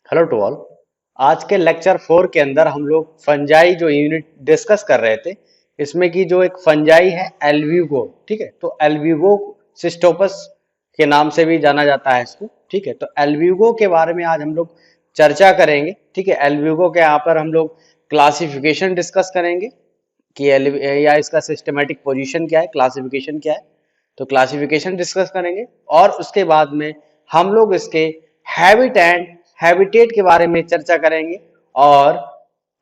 Hello to all. आज के lecture 4 के अंदर हम लोग फंजाई जो यूनिट डिस्कस कर रहे थे, इसमें की जो एक फंजाई है एल्ब्यूगो। ठीक है, तो एल्ब्यूगो सिस्टोपस के नाम से भी जाना जाता है इसको। ठीक है, तो एल्ब्यूगो के बारे में आज हम लोग चर्चा करेंगे। ठीक है, एल्ब्यूगो के यहाँ पर हम लोग क्लासिफिकेशन डिस्कस करेंगे कि या इसका सिस्टमेटिक पोजीशन क्या है, क्लासिफिकेशन क्या है, तो क्लासिफिकेशन डिस्कस करेंगे। और उसके बाद में हम लोग इसके हैबिट एंड हैबिटेट के बारे में चर्चा करेंगे और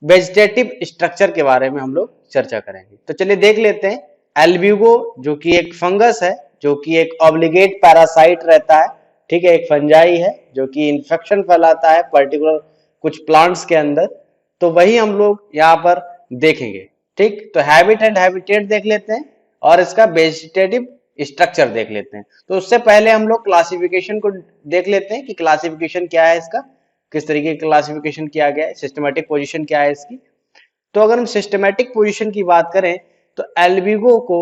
वेजिटेटिव स्ट्रक्चर के बारे में हम लोग चर्चा करेंगे। तो चलिए देख लेते हैं। एल्ब्यूगो जो कि एक फंगस है, जो कि एक ऑब्लिगेट पैरासाइट रहता है। ठीक है, एक फंजाई है जो कि इन्फेक्शन फैलाता है पर्टिकुलर कुछ प्लांट्स के अंदर। तो वही हम लोग यहाँ पर देखेंगे। ठीक, तो हैबिट एंड हैबिटेट देख लेते हैं और इसका वेजिटेटिव स्ट्रक्चर देख लेते हैं। तो उससे पहले हम लोग क्लासिफिकेशन को देख लेते हैं कि क्लासिफिकेशन क्या है इसका, किस तरीके की क्लासिफिकेशन किया गया है, सिस्टमेटिक पोजीशन क्या है इसकी। तो अगर हम सिस्टमेटिक पोजीशन की बात करें तो एल्ब्यूगो को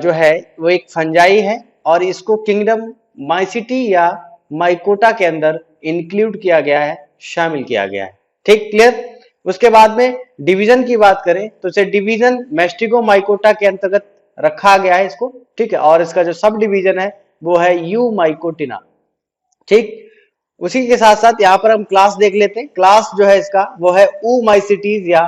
जो है वो एक फंजाई है और इसको किंगडम माइसिटी या माइकोटा के अंदर इंक्लूड किया गया है, शामिल किया गया है। ठीक, क्लियर। उसके बाद में डिवीजन की बात करें तो इसे डिवीजन मेस्टिको माइकोटा के अंतर्गत रखा गया है इसको। ठीक है, और इसका जो सब डिवीजन है वो है यू माइकोटिना। ठीक, उसी के साथ साथ यहाँ पर हम क्लास देख लेते हैं। क्लास जो है इसका वो है oomaicites या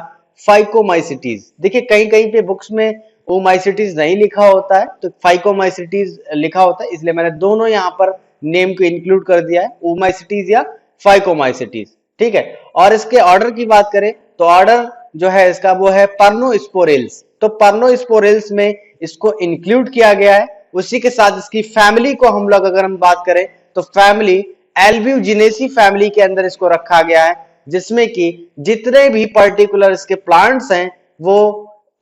फाइकोमाइसिटीज। देखिए कहीं कहीं पे बुक्स में oomaicites नहीं लिखा होता है, तो फाइकोमाइसिटीज लिखा होता है, इसलिए मैंने दोनों यहाँ पर नेम को इंक्लूड कर दिया है, oomaicites या फाइकोमाइसिटीज। ठीक है, और इसके ऑर्डर की बात करें तो ऑर्डर जो है इसका वो है पर्नोस्पोरेल्स। तो पर्नोस्पोरेल्स में इसको इंक्लूड किया गया है। उसी के साथ इसकी फैमिली को हम लोग अगर हम बात करें तो फैमिली एल्ब्यूजिनेसी फैमिली के अंदर इसको रखा गया है, जिसमें कि जितने भी पर्टिकुलर इसके प्लांट्स हैं वो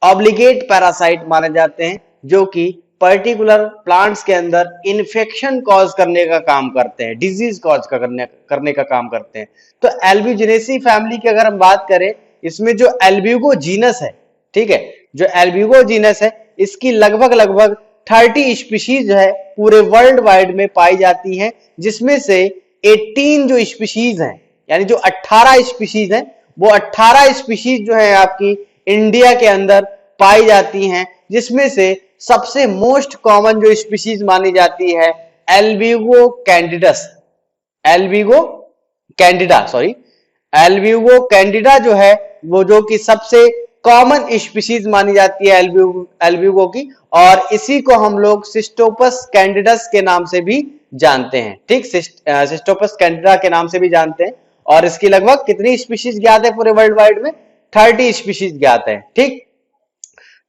ऑब्लिगेट पैरासाइट माने जाते हैं, जो कि पर्टिकुलर प्लांट्स के अंदर इन्फेक्शन कॉज करने का काम करते हैं, डिजीज कॉज करने का काम करते हैं। तो एल्ब्यूजिनेसी फैमिली की अगर हम बात करें, इसमें जो एल्ब्यूगो जीनस है, ठीक है, जो एल्ब्यूगो जीनस है इसकी लगभग लगभग 30 स्पीशीज है पूरे वर्ल्ड वाइड में पाई जाती हैं, जिसमें से 18 जो स्पीशीज हैं, यानी जो 18 स्पीशीज हैं, वो 18 स्पीशीज जो है आपकी इंडिया के अंदर पाई जाती हैं, जिसमें से सबसे मोस्ट कॉमन जो स्पीशीज मानी जाती है Albugo candidus, Albugo candida sorry Albugo candida जो है वो जो कि सबसे कॉमन स्पीशीज मानी जाती है एल्ब्यूगो की, और इसी को हम लोग सिस्टोपस कैंडिडस के नाम से भी जानते हैं। ठीक, सिस्टोपस कैंडिडा के नाम से भी जानते हैं। और इसकी लगभग कितनी स्पीशीज ज्ञात है पूरे वर्ल्ड वाइड में? 30 स्पीशीज ज्ञात है। ठीक,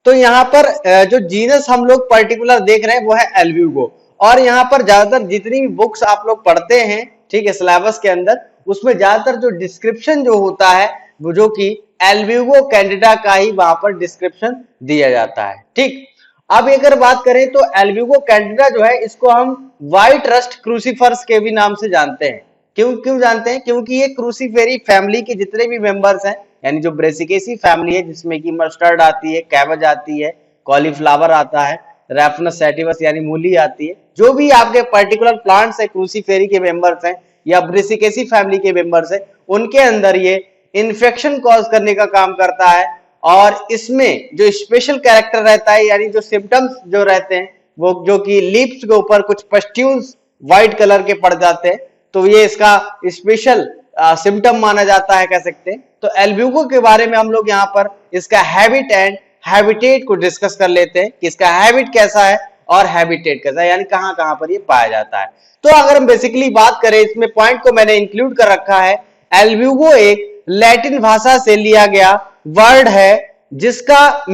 तो यहाँ पर जो जीनस हम लोग पर्टिकुलर देख रहे हैं वो है एल्ब्यूगो। और यहाँ पर ज्यादातर जितनी भी बुक्स आप लोग पढ़ते हैं, ठीक है, सिलेबस के अंदर, उसमें ज्यादातर जो डिस्क्रिप्शन जो होता है वो जो कि एल्ब्यूगो कैंडिडा का ही वहां पर डिस्क्रिप्शन दिया जाता है। ठीक, अब अगर बात करें तो एल्ब्यूगो कैंडिडा जो है इसको हम व्हाइट रस्ट क्रूसीफर्स के भी नाम से जानते हैं। क्यों क्यों जानते हैं? क्योंकि ये क्रूसीफेरी फैमिली के जितने भी मेंबर्स हैं, यानी जो ब्रेसिकेसी फैमिली है जिसमें कि मस्टर्ड आती है, कैबेज आती है, कॉलीफ्लावर आता है, रैफनस सैटिवस यानी मूली आती है, जो भी आपके पर्टिकुलर प्लांट्स है क्रूसीफेरी के मेंबर्स हैं या ब्रेसिकेसी फैमिली के मेंबर्स हैं, उनके अंदर ये इन्फेक्शन कॉज करने का काम करता है। और इसमें जो स्पेशल कैरेक्टर रहता है, यानी जो सिम्टम्स जो रहते हैं वो जो कि लीव्स के ऊपर कुछ पस्ट्यूल्स व्हाइट कलर के पड़ जाते हैं, तो ये इसका स्पेशल सिम्टम माना जाता है, कह सकते हैं। तो एल्ब्यूगो के बारे में हम लोग यहाँ पर इसका हैबिट एंड हैबिटेट को डिस्कस कर लेते हैं कि इसका हैबिट कैसा है और हैबिटेट कैसा है, यानी कहां कहां पर ये पाया जाता है। तो अगर हम बेसिकली बात करें, इसमें पॉइंट को मैंने इंक्लूड कर रखा है। एल्ब्यूगो एक लैटिन भाषा से लिया गया वर्ड है जिसका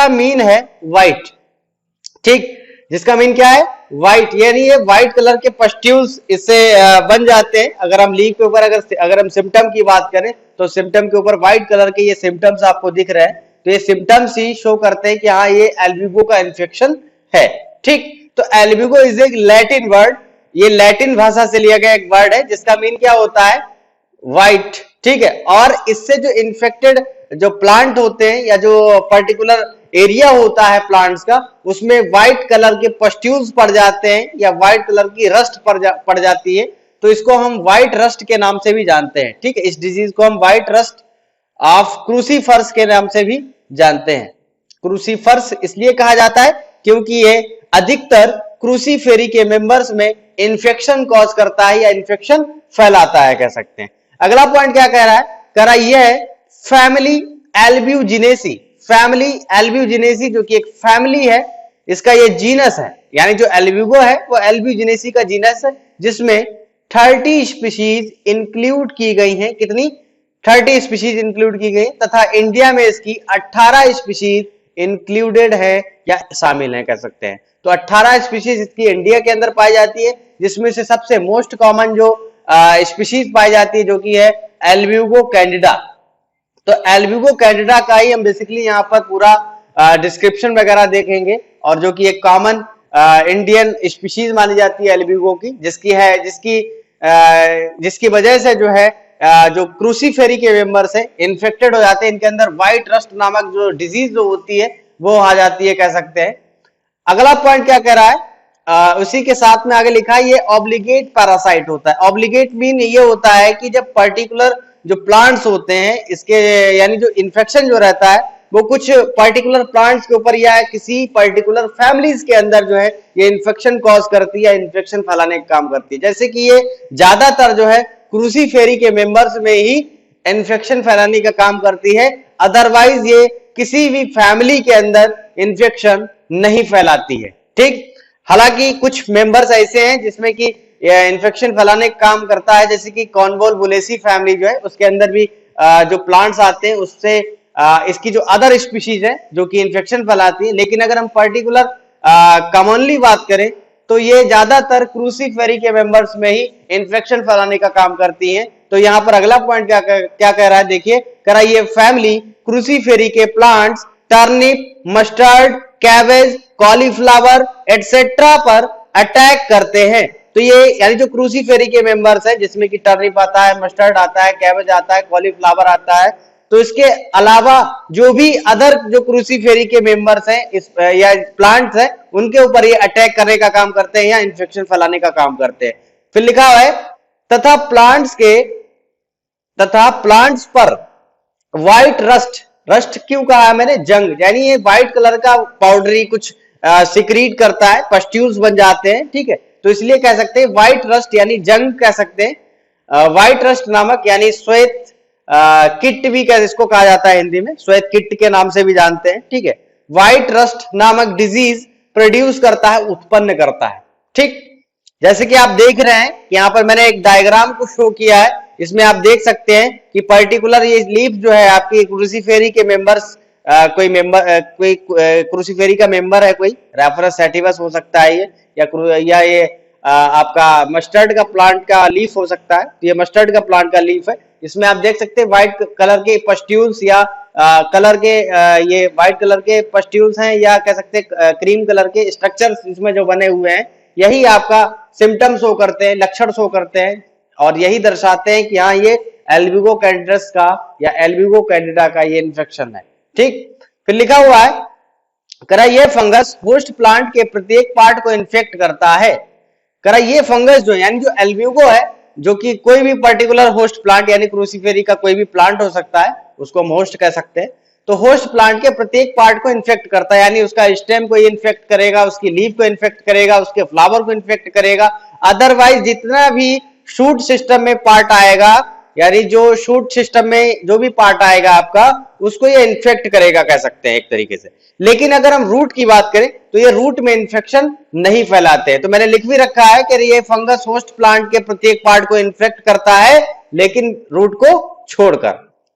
मीन है व्हाइट। ठीक, जिसका मीन क्या है? व्हाइट, यानी ये व्हाइट कलर के पस्ट्यूल्स इससे बन जाते हैं। अगर हम लीफ के ऊपर अगर हम सिम्टम की बात करें तो सिम्टम के ऊपर व्हाइट कलर के ये सिम्टम्स आपको दिख रहे हैं, तो ये सिम्टम्स ही शो करते हैं कि हाँ ये एल्ब्यूगो का इन्फेक्शन है। ठीक, तो एल्ब्यूगो इज एक लैटिन वर्ड, ये लैटिन भाषा से लिया गया एक वर्ड है जिसका मीन क्या होता है? व्हाइट। ठीक है, और इससे जो इन्फेक्टेड जो प्लांट होते हैं या जो पर्टिकुलर एरिया होता है प्लांट्स का, उसमें व्हाइट कलर के पस्ट्यूल्स पड़ जाते हैं या व्हाइट कलर की रस्ट पड़ जाती है, तो इसको हम व्हाइट रस्ट के नाम से भी जानते हैं, ठीक है। इस डिजीज को हम व्हाइट रस्ट ऑफ क्रूसीफर्स के नाम से भी जानते हैं। क्रूसीफर्स इसलिए कहा जाता है क्योंकि ये अधिकतर क्रूसीफेरी के मेंबर्स में इन्फेक्शन कॉज करता है या इन्फेक्शन फैलाता है, कह सकते हैं। अगला पॉइंट क्या कह रहा है, कह रहा यह है फैमिली एल्ब्यूजिनेसी। फैमिली एल्ब्यूजिनेसी जो कि एक फैमिली है, इसका ये जीनस है, यानी जो एल्ब्यूगो है वो एल्ब्यूजिनेसी का जीनस है, जिसमें 30 स्पीशीज इंक्लूड की गई हैं। कितनी? 30 स्पीशीज इंक्लूड की गई, तथा इंडिया में इसकी 18 स्पीशीज इंक्लूडेड है या शामिल है, कह सकते हैं। तो 18 स्पीशीज इसकी इंडिया के अंदर पाई जाती है, जिसमें से सबसे मोस्ट कॉमन जो स्पीशीज पाई जाती है जो कि है एल्ब्यूगो कैंडिडा। तो एल्ब्यूगो कैंडिडा का ही हम बेसिकली यहाँ पर पूरा डिस्क्रिप्शन वगैरह देखेंगे, और जो कि एक कॉमन इंडियन स्पीशीज मानी जाती है एल्ब्यूगो की, जिसकी वजह से जो है जो क्रूसीफेरी के मेंबर्स है इन्फेक्टेड हो जाते हैं, इनके अंदर व्हाइट रस्ट नामक जो डिजीज जो होती है वो आ जाती है, कह सकते हैं। अगला पॉइंट क्या कह रहा है, उसी के साथ में आगे लिखा है ये ऑब्लिगेट पैरासाइट होता है। ऑब्लिगेट मीन ये होता है कि जब पर्टिकुलर जो प्लांट्स होते हैं इसके, यानी जो इन्फेक्शन जो रहता है वो कुछ पर्टिकुलर प्लांट्स के ऊपर या किसी पर्टिकुलर फैमिलीज के अंदर जो है ये इन्फेक्शन कॉज करती है, इन्फेक्शन फैलाने का काम करती है। जैसे कि ये ज्यादातर जो है क्रूसीफेरी के मेंबर्स में ही इन्फेक्शन फैलाने का काम करती है, अदरवाइज ये किसी भी फैमिली के अंदर इन्फेक्शन नहीं फैलाती है, ठीक। हालांकि कुछ मेंबर्स ऐसे हैं जिसमें कि इन्फेक्शन फैलाने का काम करता है, जैसे कि कॉन्वोल्वुलेसी फैमिली जो है उसके अंदर भी जो प्लांट्स आते हैं उससे इसकी जो अदर स्पीशीज है जो कि इन्फेक्शन फैलाती है। लेकिन अगर हम पर्टिकुलर कॉमनली बात करें तो ये ज्यादातर क्रूसीफेरी के मेंबर्स में ही इन्फेक्शन फैलाने का काम करती हैं। तो यहाँ पर अगला पॉइंट क्या कह रहा है, देखिए कह रहा है ये फैमिली क्रूसीफेरी के plants turnip, mustard, cabbage, cauliflower etcetera पर अटैक करते हैं। तो ये यानी जो क्रूसीफेरी के मेंबर्स हैं जिसमें कि टर्निप आता है, मस्टर्ड आता है, कैबेज आता है, कॉलीफ्लावर आता है, तो इसके अलावा जो भी अदर जो क्रूसीफेरी के मेंबर्स हैं इस या प्लांट्स हैं उनके ऊपर ये अटैक करने का काम करते हैं या इन्फेक्शन फैलाने का काम करते हैं। फिर लिखा हुआ है तथा प्लांट्स पर व्हाइट रस्ट क्यों कहा है मैंने, जंग, यानी ये व्हाइट कलर का पाउडरी कुछ सिक्रीट करता है, पस्ट्यूल्स बन जाते हैं, ठीक है। तो इसलिए कह सकते हैं व्हाइट रस्ट यानी जंग कह सकते हैं। व्हाइट रस्ट नामक यानी श्वेत किट भी इसको कहा जाता है हिंदी में, श्वेत किट के नाम से भी जानते हैं, ठीक है। व्हाइट रस्ट नामक डिजीज प्रोड्यूस करता है, उत्पन्न करता है, ठीक। जैसे कि आप देख रहे हैं कि यहाँ पर मैंने एक डायग्राम को शो किया है, इसमें आप देख सकते हैं कि पर्टिकुलर ये लीफ जो है आपकी क्रूसीफेरी के मेंबर्स कोई क्रूसीफेरी का मेंबर है, कोई रेफरस सैटिवस हो सकता है ये, या ये आपका मस्टर्ड का प्लांट का लीफ हो सकता है। तो ये मस्टर्ड का प्लांट का लीफ है, इसमें आप देख सकते हैं व्हाइट कलर के पस्ट्यूल्स या ये व्हाइट कलर के पस्ट्यूल्स हैं या कह सकते हैं क्रीम कलर के स्ट्रक्चर्स इसमें जो बने हुए हैं, यही आपका सिम्टम्स शो करते हैं, लक्षण शो करते हैं, और यही दर्शाते हैं कि हाँ ये एल्ब्यूगो कैंडिडस का या एल्ब्यूगो कैंडिडा का ये इन्फेक्शन है, ठीक। फिर लिखा हुआ है करा ये फंगस होस्ट प्लांट के प्रत्येक पार्ट को इन्फेक्ट करता है। करा ये फंगस जो यानी जो एल्ब्यूगो है, जो कि कोई भी पर्टिकुलर होस्ट प्लांट यानी क्रूसीफेरी का कोई भी प्लांट हो सकता है, उसको हम होस्ट कह सकते हैं। तो होस्ट प्लांट के प्रत्येक पार्ट को इन्फेक्ट करता है, यानी उसका स्टेम को इन्फेक्ट करेगा, उसकी लीफ को इन्फेक्ट करेगा, उसके फ्लावर को इन्फेक्ट करेगा, अदरवाइज जितना भी शूट सिस्टम में पार्ट आएगा, यानी जो शूट सिस्टम में जो भी पार्ट आएगा आपका, उसको ये इन्फेक्ट करेगा, कह सकते हैं एक तरीके से। लेकिन अगर हम रूट की बात करें तो ये रूट में इन्फेक्शन नहीं फैलाते हैं। तो मैंने लिख भी रखा है कि ये फंगस होस्ट प्लांट के प्रत्येक पार्ट को इन्फेक्ट करता है, लेकिन रूट को छोड़कर,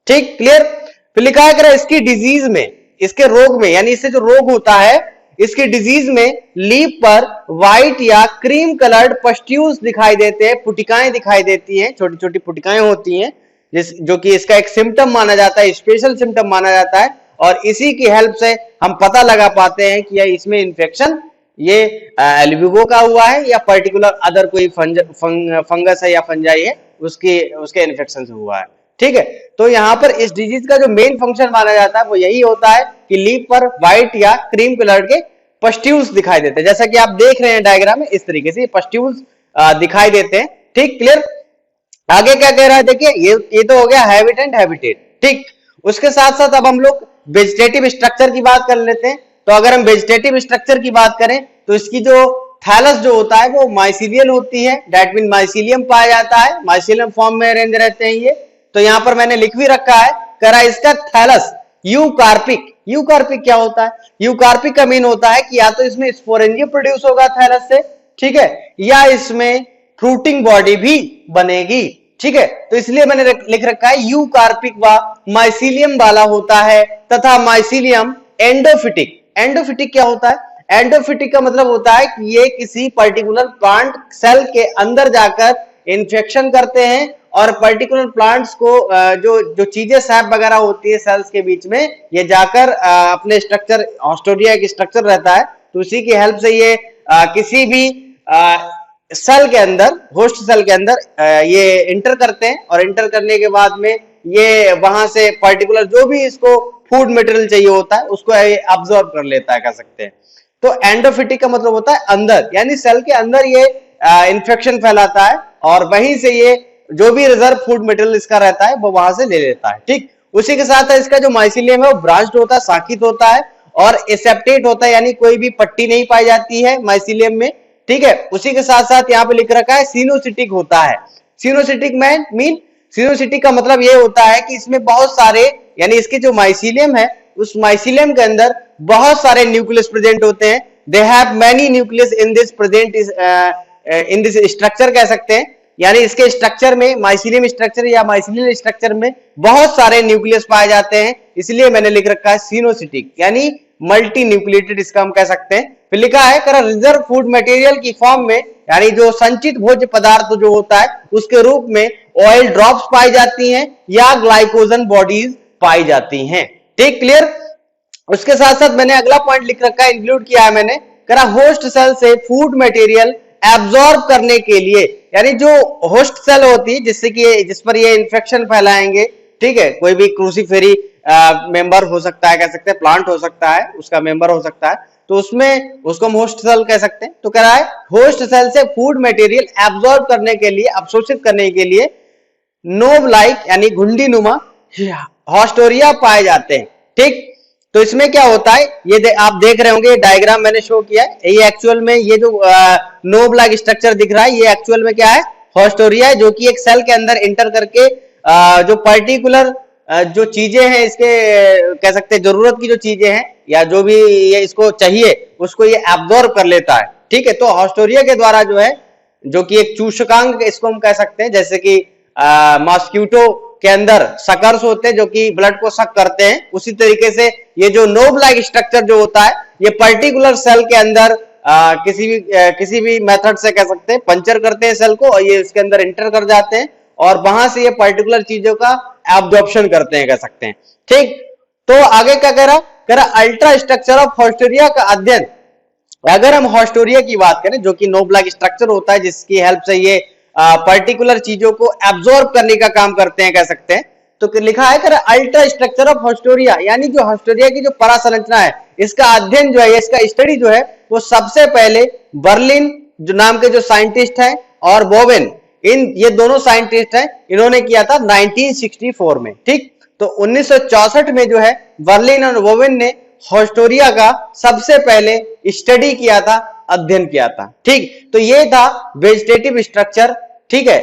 ठीक, क्लियर। फिर लिखा है कि इसकी डिजीज में, इसके रोग में, यानी इससे जो रोग होता है इसकी डिजीज में लीफ पर व्हाइट या क्रीम कलर्ड पस्ट्यूल्स दिखाई देते हैं, पुटिकाएं दिखाई देती हैं, छोटी छोटी पुटिकाएं होती हैं, जो कि इसका एक सिम्टम माना जाता है, स्पेशल सिम्टम माना जाता है, और इसी की हेल्प से हम पता लगा पाते हैं कि इसमें इन्फेक्शन ये एल्ब्यूगो का हुआ है या पर्टिकुलर अदर कोई फंगस है या फंजाई है उसके इन्फेक्शन से हुआ है, ठीक है। तो यहाँ पर इस डिजीज का जो मेन फंक्शन माना जाता है वो यही होता है कि लीफ पर व्हाइट या क्रीम कलर के पस्ट्यूल्स दिखाई देते हैं, जैसा कि आप देख रहे हैं डायग्राम में, इस तरीके से पस्ट्यूल्स दिखाई देते हैं, ठीक, क्लियर। आगे क्या कह रहा है देखिए, ये तो हो गया हैबिट एंड हैबिटेट, ठीक। उसके साथ साथ अब हम लोग वेजिटेटिव स्ट्रक्चर की बात कर लेते हैं। तो अगर हम वेजिटेटिव स्ट्रक्चर की बात करें तो इसकी जो थैलस जो होता है वो माइसीलियल होती है, दैट मीन माइसीलियम पाया जाता है, माइसीलियम फॉर्म में अरेंज रहते हैं ये। तो यहां पर मैंने लिख भी रखा है, करा इसका थैलस यूकार्पिक। यूकार्पिक क्या होता है? यूकार्पिक का मीन होता है कि या तो इसमें स्पोरेंजियम प्रोड्यूस होगा थैलस से, ठीक है, या इसमें फ्रूटिंग बॉडी भी बनेगी, ठीक है। तो इसलिए मैंने लिख रखा है यूकार्पिक व माइसीलियम वाला होता है, तथा माइसीलियम एंडोफिटिक। एंडोफिटिक क्या होता है? एंडोफिटिक का मतलब होता है कि ये किसी पर्टिकुलर प्लांट सेल के अंदर जाकर इन्फेक्शन करते हैं और पर्टिकुलर प्लांट्स को जो जो चीजें सैप वगैरह होती है सेल्स के बीच में, ये जाकर अपने स्ट्रक्चर, ऑस्ट्रोडिया एक स्ट्रक्चर रहता है, तो उसी की हेल्प से ये किसी भी सेल के अंदर, होस्ट सेल के अंदर ये इंटर करते हैं, और इंटर करने के बाद में ये वहां से पर्टिकुलर जो भी इसको फूड मटेरियल चाहिए होता है उसको अब्सॉर्ब कर लेता है, कह सकते हैं। तो एंडोफिटिक का मतलब होता है अंदर, यानी सेल के अंदर ये इन्फेक्शन फैलाता है और वहीं से ये जो भी रिजर्व फूड मटेरियल इसका रहता है वो वहां से ले लेता है, ठीक। उसी के साथ इसका जो माइसीलियम है वो ब्रांच्ड होता है, शाखित होता है, और एसेप्टेट होता है, यानी कोई भी पट्टी नहीं पाई जाती है माइसीलियम में, ठीक है। उसी के साथ साथ यहाँ पे लिख रखा है सिनोसिटिक होता है। सिनोसिटिक मीन, सिनोसिटिक का मतलब ये होता है कि इसमें बहुत सारे, यानी इसके जो माइसीलियम है उस माइसीलियम के अंदर बहुत सारे न्यूक्लियस प्रेजेंट होते हैं। They have many nucleus in this present in this structure, कह सकते हैं, यानी इसके स्ट्रक्चर में, माइसीलियम स्ट्रक्चर या माइसीलियल स्ट्रक्चर में बहुत सारे न्यूक्लियस पाए जाते हैं, इसलिए मैंने लिख रखा है सिनोसिटिक, यानी मल्टी न्यूक्लिएटेड इसका हम कह सकते हैं। फिर लिखा है कर रिजर्व फूड मटेरियल की फॉर्म में, यानी जो संचित भोज्य पदार्थ जो होता है उसके रूप में ऑयल ड्रॉप्स पाई जाती हैं या ग्लाइकोजन बॉडीज पाई जाती हैं, ठीक, क्लियर। उसके साथ साथ मैंने अगला पॉइंट लिख रखा है, इंक्लूड किया है मैंने, करा होस्ट सेल से फूड मटेरियल एब्जॉर्ब करने के लिए, यानी जो होस्ट सेल होती है जिससे कि जिस पर ये इन्फेक्शन फैलाएंगे, ठीक है, कोई भी क्रूसीफेरी मेंबर हो सकता है, कह सकते हैं, प्लांट हो सकता है, उसका मेंबर हो सकता है, तो उसमें उसको हम होस्ट सेल कह सकते हैं। तो कह रहा है होस्ट सेल से फूड मटेरियल एब्जॉर्ब करने के लिए, अवशोषित करने के लिए नोब लाइक यानी घुंडी नुमा हॉस्टोरिया पाए जाते हैं, ठीक। तो इसमें क्या होता है, ये आप देख रहे होंगे, ये डायग्राम मैंने शो किया है, ये एक्चुअल में ये जो नोब लाइक स्ट्रक्चर दिख रहा है ये एक्चुअल में क्या है, हॉस्टोरिया है, जो कि एक सेल के अंदर इंटर करके जो पर्टिकुलर जो चीजें हैं इसके, कह सकते हैं, जरूरत की जो चीजें हैं या जो भी ये इसको चाहिए उसको ये एब्जॉर्ब कर लेता है, ठीक है। तो हॉस्टोरिया के द्वारा जो है, जो कि एक चूषकांग इसको हम कह सकते हैं, जैसे कि मॉस्किटो के अंदर सकर्स होते हैं जो कि ब्लड को सक करते हैं, उसी तरीके से ये जो नोब लाइक स्ट्रक्चर जो होता है ये पर्टिकुलर सेल के अंदर किसी भी मेथड से, कह सकते हैं, पंचर करते हैं सेल को और ये इसके अंदर इंटर कर जाते हैं और वहां से ये पर्टिकुलर चीजों का एब्जॉर्प्शन करते हैं, कह सकते हैं, ठीक। तो आगे क्या कह रहा अल्ट्रा स्ट्रक्चर ऑफ हॉस्टोरिया का अध्ययन। अगर हम हॉस्टोरिया की बात करें जो कि नोब लाइक स्ट्रक्चर होता है जिसकी हेल्प से ये पर्टिकुलर चीजों को एब्जॉर्ब करने का काम करते हैं, कह सकते हैं, तो लिखा है अल्ट्रा स्ट्रक्चर ऑफ हॉस्टोरिया, यानी जो हॉस्टोरिया की जो परासंरचना है इसका अध्ययन जो है, इसका स्टडी जो है वो सबसे पहले बर्लिन जो नाम के जो साइंटिस्ट हैं और बोवेन, ये दोनों साइंटिस्ट हैं, इन्होंने किया था 1964 में, ठीक। तो 1964 में जो है बर्लिन और बोवेन ने हॉस्टोरिया का सबसे पहले स्टडी किया था, अध्ययन किया था, ठीक। तो ये था वेजिटेटिव स्ट्रक्चर, ठीक है।